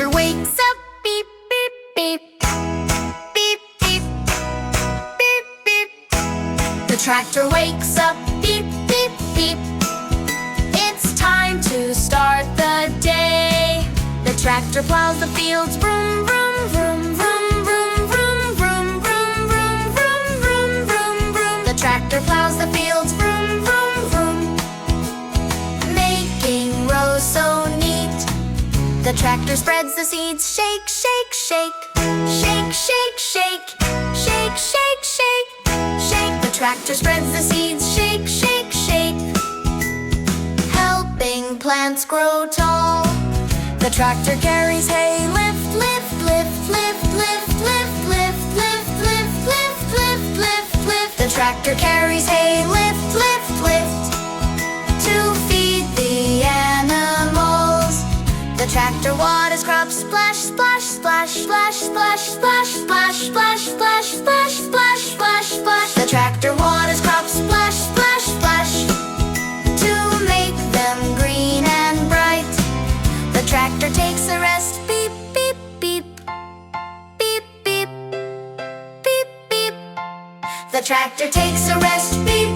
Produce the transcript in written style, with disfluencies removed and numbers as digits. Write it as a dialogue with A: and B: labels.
A: tractor wakes up, beep, beep, beep. Beep, beep, beep, beep. The tractor wakes up, beep, beep, beep. It's time to start the day. The tractor plows the fields, vroom, vroom, vroom, vroom, vroom, vroom, vroom, vroom, vroom, vroom, vroom, vroom, vroom. The tractor plows the fields, vroom, vroom, vroom, making rows so neat. The tractor spreads the seeds, shake, shake, shake. Shake, shake, shake. Shake, shake, shake. Shake. The tractor spreads the seeds, shake, shake, shake. Helping plants grow tall. The tractor carries hay, lift, lift, lift, lift, lift, lift, lift, lift, lift, lift, lift, lift, lift. The tractor carries hay, lift, lift, lift, to feed the animals. The tractor waters crops, splash, splash, splash, splash, splash, splash, splash, splash, splash, splash, splash, splash, splash. The tractor waters crops, splash, splash, splash, to make them green and bright. The tractor takes a rest, beep, beep, beep. Beep, beep, beep, beep. The tractor takes a rest, beep,